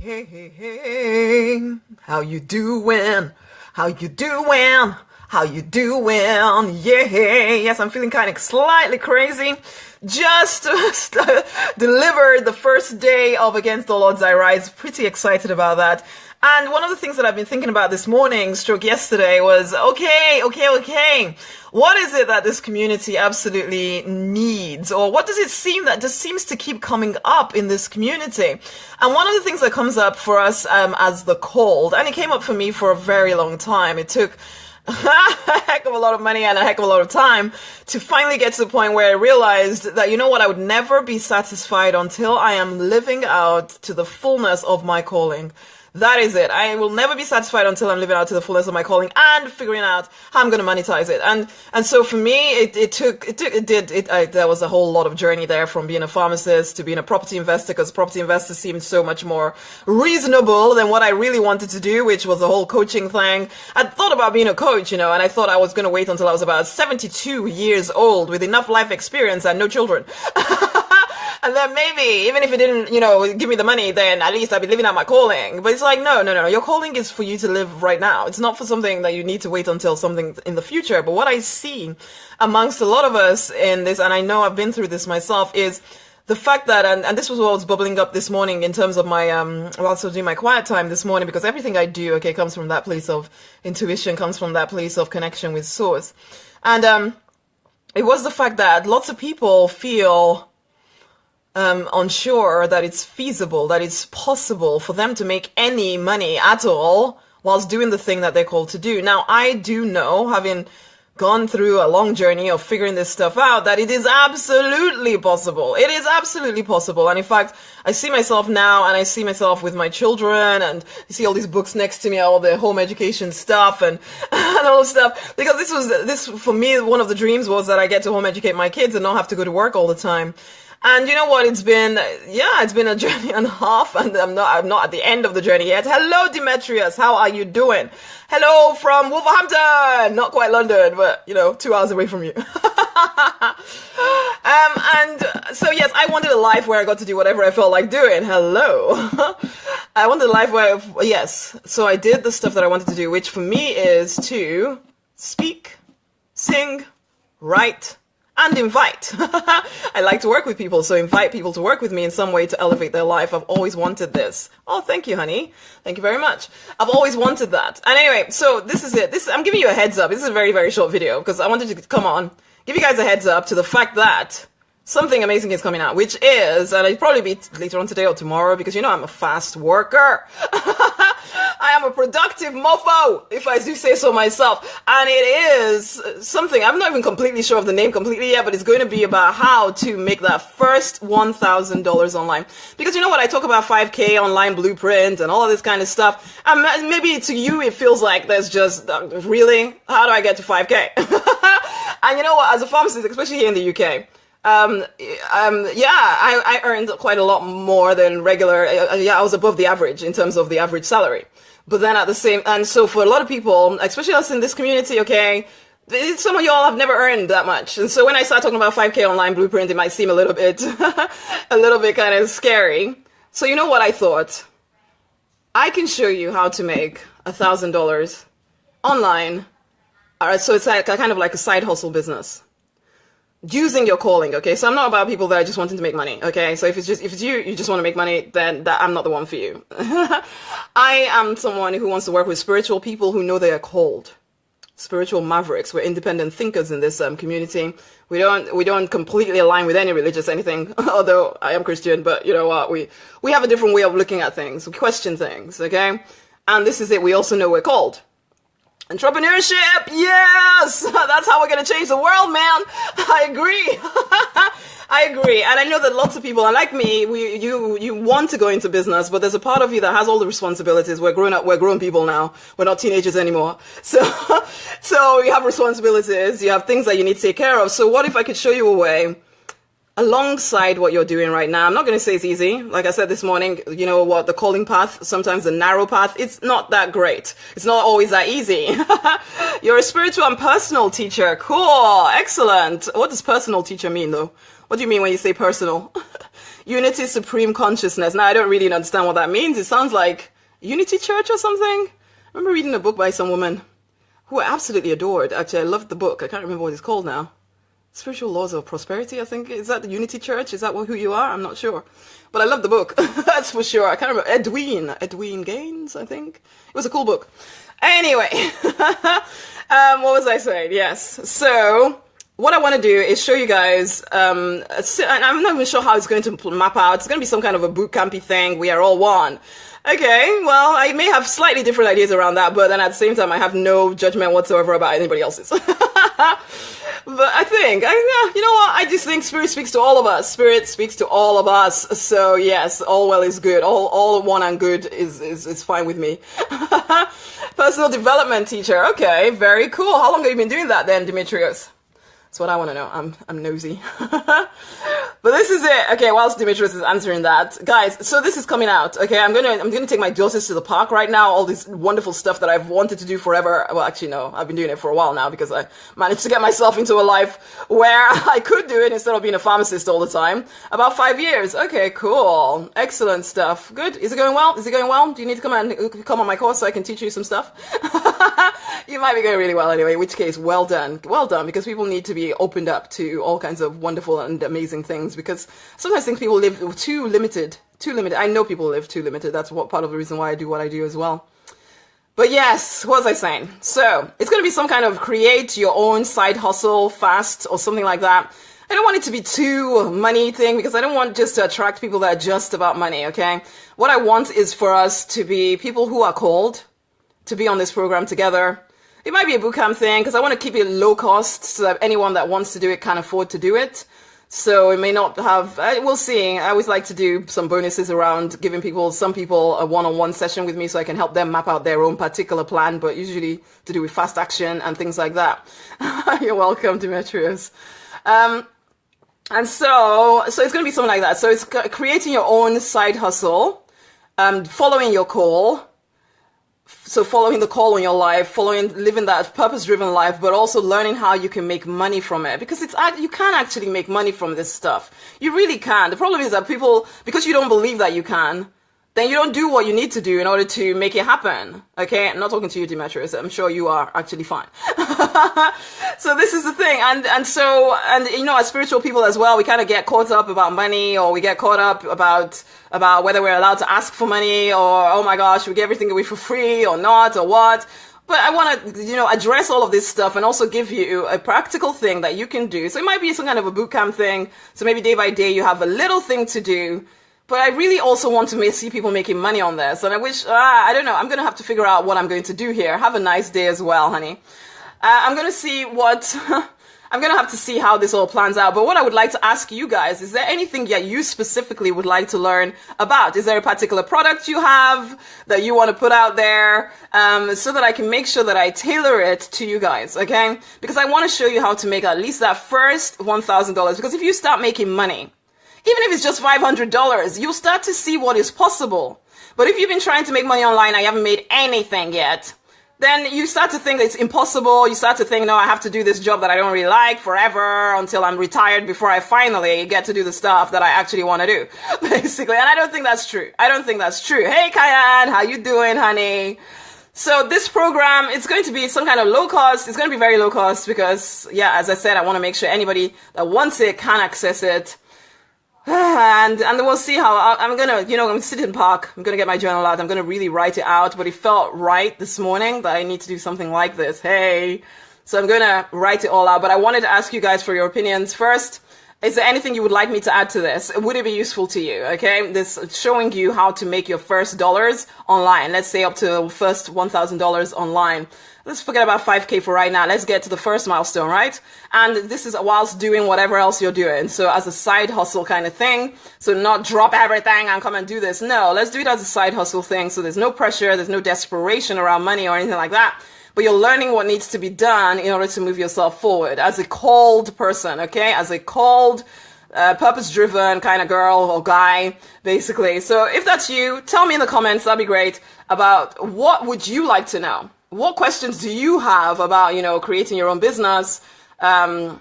Hey, hey, hey, how you doing? How you doing? How you doing? Yeah, yes, I'm feeling kind of slightly crazy. Just delivered the first day of Against All Odds I Rise. Pretty excited about that. And one of the things that I've been thinking about this morning, stroke yesterday, was, okay. What is it that this community absolutely needs? Or what does it seem that just seems to keep coming up in this community? And one of the things that comes up for us as the cold, and it came up for me for a very long time. It took a heck of a lot of money and a heck of a lot of time to finally get to the point where I realized that, you know what, I would never be satisfied until I am living out to the fullness of my calling. That is it. I will never be satisfied until I'm living out to the fullness of my calling and figuring out how I'm going to monetize it. And so for me, there was a whole lot of journey there, from being a pharmacist to being a property investor, because property investors seemed so much more reasonable than what I really wanted to do, which was the whole coaching thing. I thought about being a coach, and I thought I was going to wait until I was about 72 years old with enough life experience and no children. And then maybe, even if it didn't, give me the money, then at least I'd be living out my calling. But it's like, no. Your calling is for you to live right now. It's not for something that you need to wait until something in the future. But what I see amongst a lot of us in this, and I know I've been through this myself, is the fact that, and this was what was bubbling up this morning in terms of my, also doing my quiet time this morning, because everything I do, comes from that place of intuition, comes from that place of connection with source. And, it was the fact that lots of people feel unsure that it's feasible, that it's possible for them to make any money at all whilst doing the thing that they're called to do. Now, I do know, having gone through a long journey of figuring this stuff out, that it is absolutely possible. It is absolutely possible. And in fact, I see myself now, and I see myself with my children, and you see all these books next to me, all the home education stuff and all this stuff. Because this for me, one of the dreams was that I get to home educate my kids and not have to go to work all the time. And you know what? It's been a journey and a half, and I'm not at the end of the journey yet. Hello, Demetrius. How are you doing? Hello from Wolverhampton. Not quite London, but 2 hours away from you. And so yes, I wanted a life where I got to do whatever I felt like doing. Hello. I wanted a life where, yes. So I did the stuff that I wanted to do, which for me is to speak, sing, write, and invite. I like to work with people, so invite people to work with me in some way to elevate their life. I've always wanted this. Oh, thank you, honey. Thank you very much. I've always wanted that. And anyway, so this is it. I'm giving you a heads up. This is a very, very short video because I wanted to come on, give you guys a heads up to the fact that something amazing is coming out, which is, and it'll probably be later on today or tomorrow, because I'm a fast worker. I am a productive mofo, if I do say so myself. And it is something, I'm not even completely sure of the name completely yet, but it's going to be about how to make that first $1,000 online. Because you know what, I talk about 5K online blueprint and all of this kind of stuff. And maybe to you, it feels like there's just, really? How do I get to 5K? And you know what, as a pharmacist, especially here in the UK, I earned quite a lot more than regular. I was above the average in terms of the average salary. But then and so for a lot of people, especially us in this community, some of y'all have never earned that much. And so when I start talking about 5K online blueprint, it might seem a little bit kind of scary. So you know what I thought? I can show you how to make $1,000 online. All right, so it's like kind of like a side hustle business. Using your calling, so I'm not about people that are just wanting to make money, so if it's you just want to make money, then I'm not the one for you. I am someone who wants to work with spiritual people who know they are called, spiritual mavericks. We're independent thinkers in this community. We don't completely align with any religious anything, although I am Christian, but you know what, we have a different way of looking at things. We question things, and this is it. We also know we're called. Entrepreneurship, yes! That's how we're going to change the world, man! I agree. I agree. And I know that lots of people, and like me, you want to go into business, but there's a part of you that has all the responsibilities. We're grown people now. We're not teenagers anymore. So you have responsibilities, you have things that you need to take care of. So what if I could show you a way alongside what you're doing right now? I'm not going to say it's easy. Like I said this morning, you know what, the calling path, sometimes the narrow path, it's not that great. It's not always that easy. You're a spiritual and personal teacher. Cool. Excellent. What does personal teacher mean though? What do you mean when you say personal? Unity Supreme Consciousness. Now, I don't really understand what that means. It sounds like Unity Church or something. I remember reading a book by some woman who I absolutely adored. Actually, I loved the book. I can't remember what it's called now. Spiritual Laws of Prosperity, I think. Is that the Unity Church? Is that who you are? I'm not sure. But I love the book. That's for sure. I can't remember. Edwin Gaines, I think. It was a cool book. Anyway, what was I saying? Yes. So what I want to do is show you guys, and I'm not even sure how it's going to map out. It's going to be some kind of a boot campy thing. We are all one. Okay, well, I may have slightly different ideas around that, but then at the same time, I have no judgment whatsoever about anybody else's. But I think, you know what? I just think Spirit speaks to all of us. Spirit speaks to all of us. So yes, all well is good. All one and good is fine with me. Personal development teacher. Okay, very cool. How long have you been doing that then, Demetrius? That's what I want to know. I'm nosy. But this is it. Okay, whilst Demetrius is answering that, guys, so this is coming out. Okay, I'm gonna take my daughters to the park right now. All this wonderful stuff that I've wanted to do forever. Well, actually, no, I've been doing it for a while now because I managed to get myself into a life where I could do it instead of being a pharmacist all the time. About 5 years. Okay, cool. Excellent stuff. Good. Is it going well? Is it going well? Do you need to come on my course so I can teach you some stuff? You might be going really well anyway, in which case, well done. Well done, because people need to be opened up to all kinds of wonderful and amazing things, because sometimes I think people live too limited. I know people live too limited. That's part of the reason why I do what I do as well. But yes, what was I saying? So it's going to be some kind of create your own side hustle fast or something like that. I don't want it to be too money thing, because I don't want just to attract people that are just about money, okay? What I want is for us to be people who are called to be on this program together. It might be a bootcamp thing, because I want to keep it low cost so that anyone that wants to do it can afford to do it. So it may not have, we'll see. I always like to do some bonuses around giving some people a one-on-one session with me so I can help them map out their own particular plan, but usually to do with fast action and things like that. You're welcome, Demetrius. And so it's going to be something like that. So it's creating your own side hustle, following your call. So following the call in your life, living that purpose-driven life, but also learning how you can make money from it. Because you can actually make money from this stuff. You really can. The problem is that people, because you don't believe that you can, then you don't do what you need to do in order to make it happen. Okay? I'm not talking to you, Demetrius. I'm sure you are actually fine. So this is the thing. And you know, as spiritual people as well, we kind of get caught up about money, or we get caught up about whether we're allowed to ask for money, or, oh my gosh, we get everything away for free or not, or what. But I want to, you know, address all of this stuff and also give you a practical thing that you can do. So it might be some kind of a bootcamp thing. So maybe day by day you have a little thing to do. But I really also want to see people making money on this. And I wish, I don't know, I'm going to have to figure out what I'm going to do here. Have a nice day as well, honey. I'm going to see I'm going to have to see how this all plans out. But what I would like to ask you guys, is there anything that you specifically would like to learn about? Is there a particular product you have that you want to put out there, so that I can make sure that I tailor it to you guys, okay? Because I want to show you how to make at least that first $1,000. Because if you start making money, even if it's just $500, you'll start to see what is possible. But if you've been trying to make money online and you haven't made anything yet, then you start to think it's impossible. You start to think, no, I have to do this job that I don't really like forever until I'm retired before I finally get to do the stuff that I actually want to do, basically. And I don't think that's true. Hey, Kyan, how you doing, honey? So this program, it's going to be some kind of low cost. It's going to be very low cost because, yeah, as I said, I want to make sure anybody that wants it can access it. And then we'll see how I'm gonna, you know, I'm sitting in the park. I'm gonna get my journal out. I'm gonna really write it out. But it felt right this morning that I need to do something like this. Hey, so I'm gonna write it all out. But I wanted to ask you guys for your opinions first. Is there anything you would like me to add to this? Would it be useful to you? Okay, this showing you how to make your first dollars online. Let's say up to first $1,000 online. Let's forget about 5K for right now. Let's get to the first milestone, right? And this is whilst doing whatever else you're doing. So as a side hustle kind of thing. So not drop everything and come and do this. No, let's do it as a side hustle thing. So there's no pressure. There's no desperation around money or anything like that. But you're learning what needs to be done in order to move yourself forward as a called person, okay? As a called, purpose-driven kind of girl or guy, basically. So if that's you, tell me in the comments. That'd be great. About what would you like to know? What questions do you have about, you know, creating your own business, and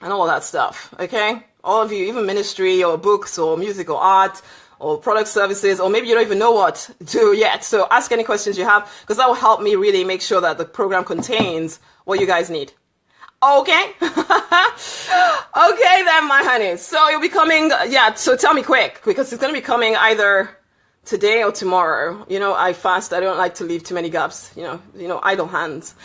all of that stuff, okay? All of you, even ministry or books or music or art or product services, or maybe you don't even know what to do yet. So ask any questions you have, because that will help me really make sure that the program contains what you guys need. Okay. Okay then, my honeys. So you'll be coming, yeah, so tell me quick, because it's going to be coming either today or tomorrow. You know, I fast. I don't like to leave too many gaps. You know, idle hands,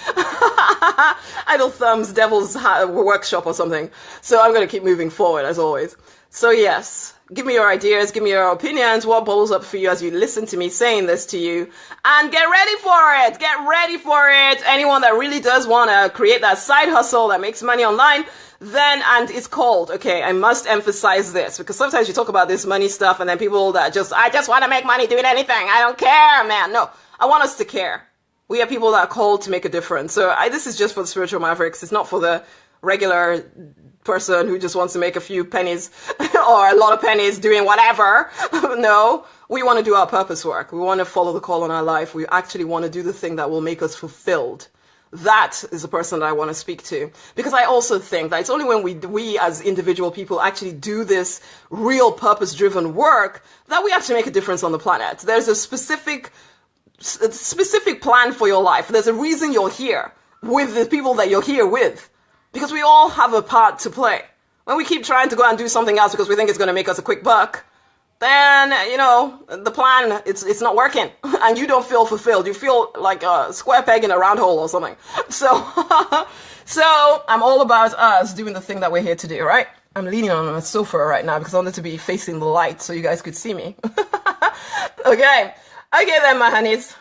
idle thumbs, devil's workshop or something. So I'm going to keep moving forward as always. So yes, give me your ideas, give me your opinions, what bubbles up for you as you listen to me saying this to you, and get ready for it. Get ready for it. Anyone that really does want to create that side hustle that makes money online, then, and it's called, okay, I must emphasize this, because sometimes you talk about this money stuff and then people that I just want to make money doing anything. I don't care, man. No, I want us to care. We are people that are called to make a difference. So this is just for the spiritual mavericks. It's not for the regular person who just wants to make a few pennies or a lot of pennies doing whatever. No, we want to do our purpose work. We want to follow the call on our life. We actually want to do the thing that will make us fulfilled. That is the person that I want to speak to, because I also think that it's only when we as individual people actually do this real purpose-driven work that we actually make a difference on the planet. There's a specific plan for your life. There's a reason you're here with the people that you're here with, because we all have a part to play. When we keep trying to go and do something else because we think it's going to make us a quick buck, then, you know, the plan, it's not working, and you don't feel fulfilled. You feel like a square peg in a round hole or something. So, so I'm all about us doing the thing that we're here to do, right? I'm leaning on a sofa right now because I wanted to be facing the light so you guys could see me. Okay then, my honeys.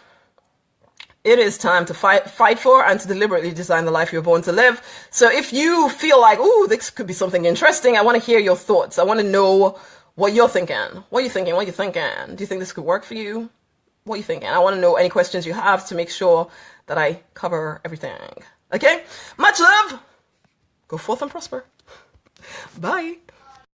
It is time to fight for and to deliberately design the life you're born to live. So if you feel like, ooh, this could be something interesting, I want to hear your thoughts. I want to know what you're thinking. What are you thinking? What are you thinking? Do you think this could work for you? What are you thinking? I want to know any questions you have to make sure that I cover everything. Okay? Much love. Go forth and prosper. Bye.